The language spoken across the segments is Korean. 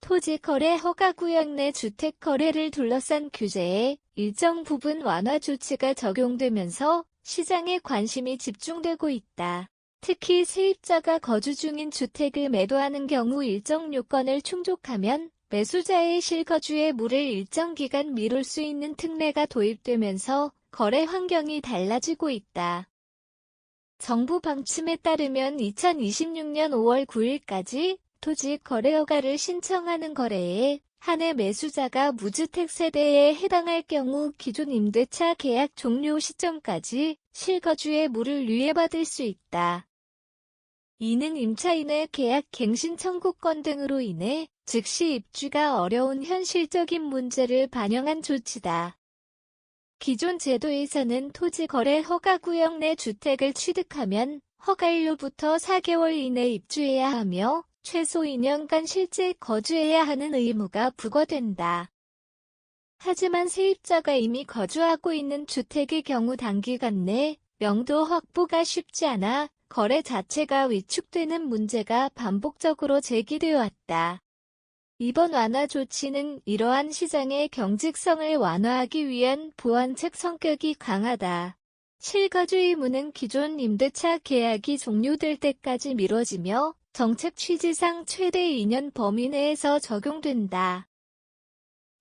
토지거래 허가구역 내 주택거래를 둘러싼 규제에 일정 부분 완화 조치가 적용되면서 시장에 관심이 집중되고 있다. 특히 세입자가 거주 중인 주택을 매도하는 경우 일정 요건을 충족하면 매수자의 실거주의 물을 일정 기간 미룰 수 있는 특례가 도입되면서 거래 환경이 달라지고 있다. 정부 방침에 따르면 2026년 5월 9일까지 토지 거래 허가를 신청하는 거래에 한해 매수자가 무주택 세대에 해당할 경우 기존 임대차 계약 종료 시점까지 실거주의 물을 유예받을 수 있다. 이는 임차인의 계약 갱신 청구권 등으로 인해 즉시 입주가 어려운 현실적인 문제를 반영한 조치다. 기존 제도에서는 토지 거래 허가구역 내 주택을 취득하면 허가일로부터 4개월 이내 입주해야 하며 최소 2년간 실제 거주해야 하는 의무가 부과된다. 하지만 세입자가 이미 거주하고 있는 주택의 경우 단기간 내 명도 확보가 쉽지 않아 거래 자체가 위축되는 문제가 반복적으로 제기되어 왔다. 이번 완화 조치는 이러한 시장의 경직성을 완화하기 위한 보완책 성격이 강하다. 실거주 의무는 기존 임대차 계약이 종료될 때까지 미뤄지며 정책 취지상 최대 2년 범위 내에서 적용된다.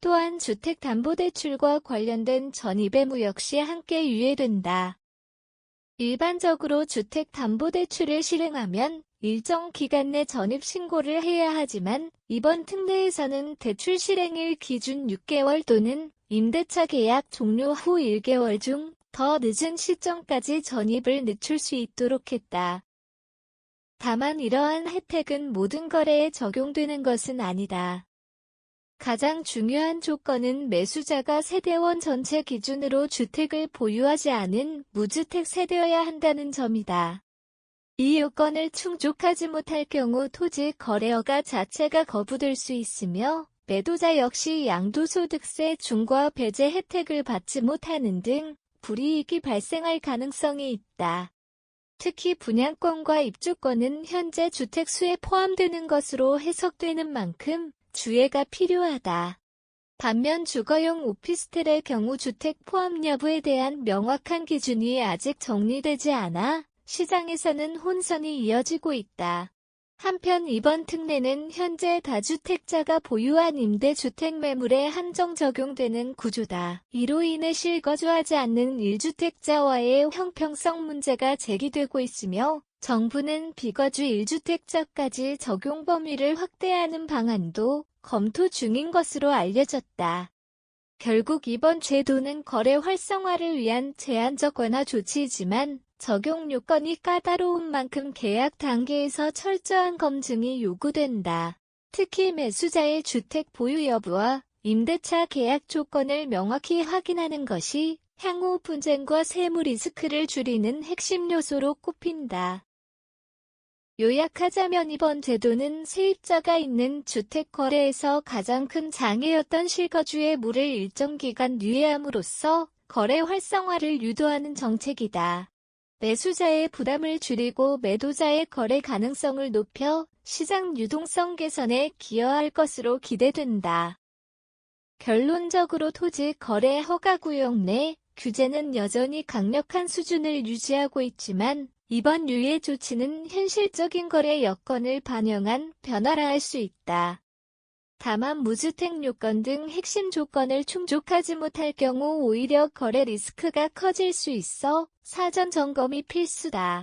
또한 주택담보대출과 관련된 전입 의무 역시 함께 유예된다. 일반적으로 주택담보대출을 실행하면 일정 기간 내 전입신고를 해야 하지만 이번 특례에서는 대출 실행일 기준 6개월 또는 임대차 계약 종료 후 1개월 중 더 늦은 시점까지 전입을 늦출 수 있도록 했다. 다만 이러한 혜택은 모든 거래에 적용되는 것은 아니다. 가장 중요한 조건은 매수자가 세대원 전체 기준으로 주택을 보유하지 않은 무주택 세대여야 한다는 점이다. 이 요건을 충족하지 못할 경우 토지 거래 허가 자체가 거부될 수 있으며 매도자 역시 양도소득세 중과 배제 혜택을 받지 못하는 등 불이익이 발생할 가능성이 있다. 특히 분양권과 입주권은 현재 주택수에 포함되는 것으로 해석되는 만큼 주의가 필요하다. 반면 주거용 오피스텔의 경우 주택 포함 여부에 대한 명확한 기준이 아직 정리되지 않아 시장에서는 혼선이 이어지고 있다. 한편 이번 특례는 현재 다주택자가 보유한 임대주택 매물에 한정 적용되는 구조다. 이로 인해 실거주하지 않는 1주택자와의 형평성 문제가 제기되고 있으며 정부는 비거주 1주택자까지 적용 범위를 확대하는 방안도 검토 중인 것으로 알려졌다. 결국 이번 제도는 거래 활성화를 위한 제한적 완화 조치이지만 적용 요건이 까다로운 만큼 계약 단계에서 철저한 검증이 요구된다. 특히 매수자의 주택 보유 여부와 임대차 계약 조건을 명확히 확인하는 것이 향후 분쟁과 세무 리스크를 줄이는 핵심 요소로 꼽힌다. 요약하자면 이번 제도는 세입자가 있는 주택 거래에서 가장 큰 장애였던 실거주의 물을 일정 기간 유예함으로써 거래 활성화를 유도하는 정책이다. 매수자의 부담을 줄이고 매도자의 거래 가능성을 높여 시장 유동성 개선에 기여할 것으로 기대된다. 결론적으로 토지 거래 허가구역 내 규제는 여전히 강력한 수준을 유지하고 있지만 이번 유예 조치는 현실적인 거래 여건을 반영한 변화라 할 수 있다. 다만 무주택 요건 등 핵심 조건을 충족하지 못할 경우 오히려 거래 리스크가 커질 수 있어 사전 점검이 필수다.